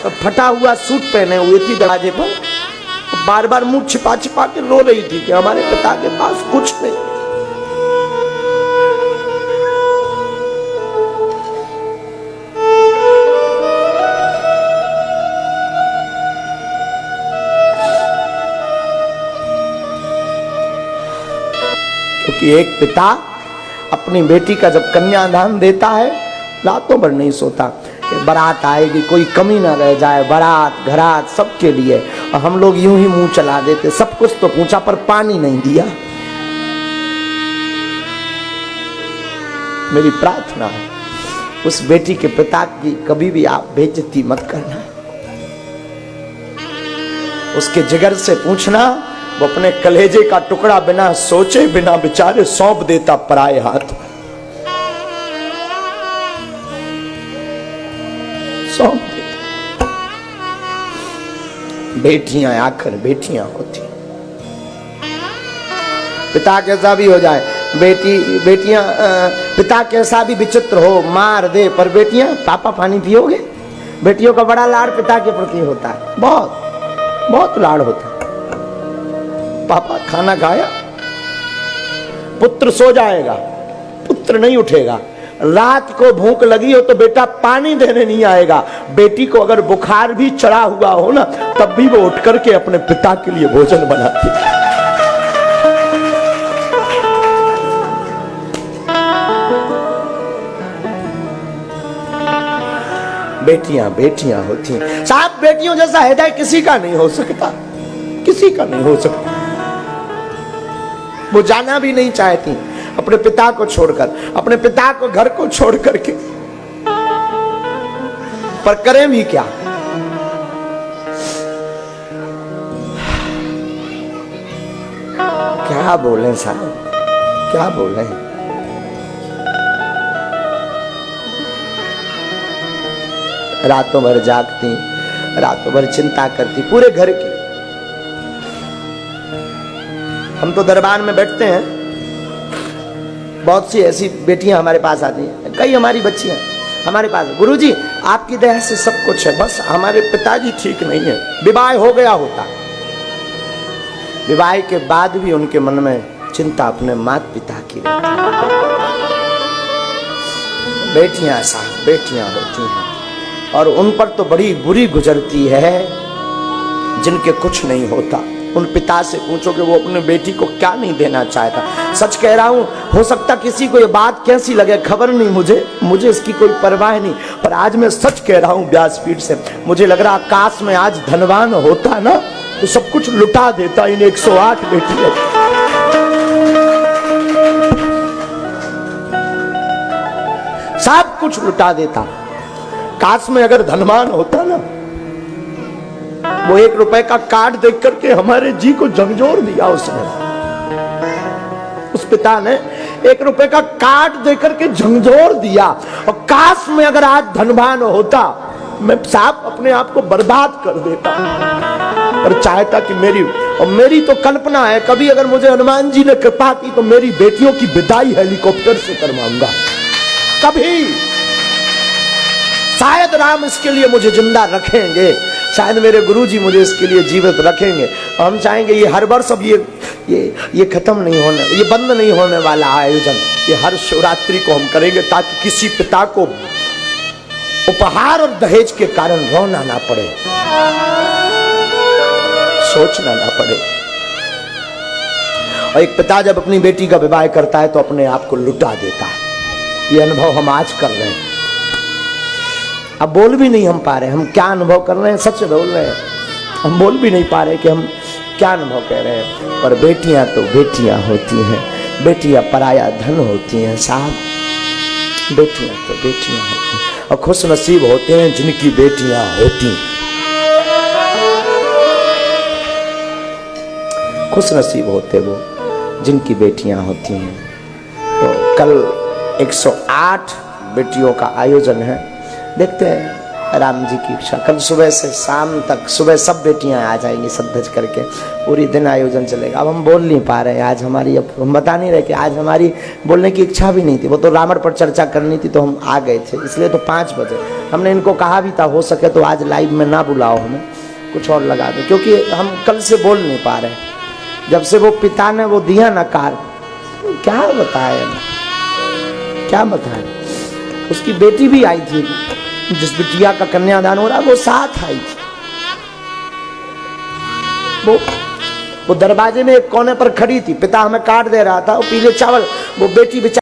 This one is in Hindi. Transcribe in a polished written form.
फटा हुआ सूट पहने हुए थी दरवाजे पर, बार बार मुंह छिपा छिपा के रो रही थी कि हमारे पिता के पास कुछ नहीं। क्योंकि एक पिता अपनी बेटी का जब कन्यादान देता है, रातों भर नहीं सोता कि बारात आएगी, कोई कमी ना रह जाए, बारात घरात सबके लिए। और हम लोग यूं ही मुंह चला देते, सब कुछ तो पूछा पर पानी नहीं दिया। मेरी प्रार्थना है उस बेटी के पिता की कभी भी आप बेइज्जती मत करना। उसके जिगर से पूछना, वो अपने कलेजे का टुकड़ा बिना सोचे बिना बेचारे सौंप देता पराए हाथ। सौंप देता। बेटियां आखिर बेटियां होती। पिता कैसा भी हो जाए, बेटियां पिता कैसा भी विचित्र हो, मार दे, पर बेटियां पापा पानी पियोगे। बेटियों का बड़ा लाड़ पिता के प्रति होता है, बहुत बहुत लाड़ होता है। पापा खाना खाया, पुत्र सो जाएगा, पुत्र नहीं उठेगा। रात को भूख लगी हो तो बेटा पानी देने नहीं आएगा। बेटी को अगर बुखार भी चढ़ा हुआ हो ना, तब भी वो उठ करके अपने पिता के लिए भोजन बनाती है। बेटियां बेटियां होती हैं साहब। बेटियों जैसा हृदय किसी का नहीं हो सकता, किसी का नहीं हो सकता। वो जाना भी नहीं चाहती अपने पिता को छोड़कर, अपने पिता को घर को छोड़ करके, पर करें भी क्या। क्या बोलें साहब, क्या बोलें। रातों भर जागती, रातों भर चिंता करती पूरे घर की। हम तो दरबार में बैठते हैं, बहुत सी ऐसी बेटियां हमारे पास आती हैं, कई हमारी बच्चियां हमारे पास, गुरुजी आपकी दया से सब कुछ है, बस हमारे पिताजी ठीक नहीं है। विवाह हो गया होता, विवाह के बाद भी उनके मन में चिंता अपने माता पिता की रहती। बेटियां साहब बेटियां होती हैं, और उन पर तो बड़ी बुरी गुजरती है जिनके कुछ नहीं होता। उन पिता से पूछो कि वो अपने बेटी को क्या नहीं देना चाहता। सच कह रहा हूं, हो सकता किसी को ये बात कैसी लगे, खबर नहीं मुझे इसकी कोई परवाह नहीं, पर आज मैं सच कह रहा हूं व्यासपीठ से। मुझे लग रहा काश में आज धनवान होता ना, तो सब कुछ लुटा देता इन 108 बेटियों। सब कुछ लुटा देता। काश में अगर धनवान होता ना, वो 1 रुपए का कार्ड देख करके हमारे जी को झंझोर दिया उसने। उस पिता ने 1 रुपए का कार्ड देख करके झंझोर दिया। और काश में अगर आज धनवान होता, मैं साहब अपने आप को बर्बाद कर देता, पर चाहता कि मेरी तो कल्पना है, कभी अगर मुझे हनुमान जी ने कृपा की तो मेरी बेटियों की विदाई हेलीकॉप्टर से करवाऊंगा। कभी शायद राम इसके लिए मुझे जिंदा रखेंगे, शायद मेरे गुरुजी मुझे इसके लिए जीवित रखेंगे। हम चाहेंगे ये हर वर्ष अब ये खत्म नहीं होने, ये बंद नहीं होने वाला आयोजन, ये हर शिवरात्रि को हम करेंगे, ताकि किसी पिता को उपहार और दहेज के कारण रोना ना पड़े, सोचना ना पड़े। और एक पिता जब अपनी बेटी का विवाह करता है तो अपने आप को लुटा देता है। ये अनुभव हम आज कर रहे हैं। अब बोल भी नहीं हम पा रहे हम क्या अनुभव कर रहे हैं, सच बोल रहे हैं। हम बोल भी नहीं पा रहे कि हम क्या अनुभव कह रहे हैं। पर बेटियां तो बेटियां होती हैं, बेटियां पराया धन होती हैं साहब। बेटियां तो बेटियां होती हैं, और खुश नसीब होते हैं जिनकी बेटियां होती। खुश नसीब होते वो जिनकी बेटियां होती हैं। तो कल 108 बेटियों का आयोजन है, देखते हैं राम जी की इच्छा। कल सुबह से शाम तक, सुबह सब बेटियां आ जाएंगी सज करके, पूरी दिन आयोजन चलेगा। अब हम बोल नहीं पा रहे हैं आज हमारी, अब हम बता नहीं रहे कि आज हमारी बोलने की इच्छा भी नहीं थी। वो तो रावण पर चर्चा करनी थी तो हम आ गए थे, इसलिए तो 5 बजे। हमने इनको कहा भी था हो सके तो आज लाइव में ना बुलाओ, हमें कुछ और लगा दे, क्योंकि हम कल से बोल नहीं पा रहे। जब से वो पिता ने वो दिया ना कार, क्या बताए ना, क्या बताए। उसकी बेटी भी आई थी, जिस बिटिया का कन्यादान हो रहा वो साथ आई थी। वो दरवाजे में एक कोने पर खड़ी थी, पिता हमें कार्ड दे रहा था, वो पीले चावल, वो बेटी बेचारी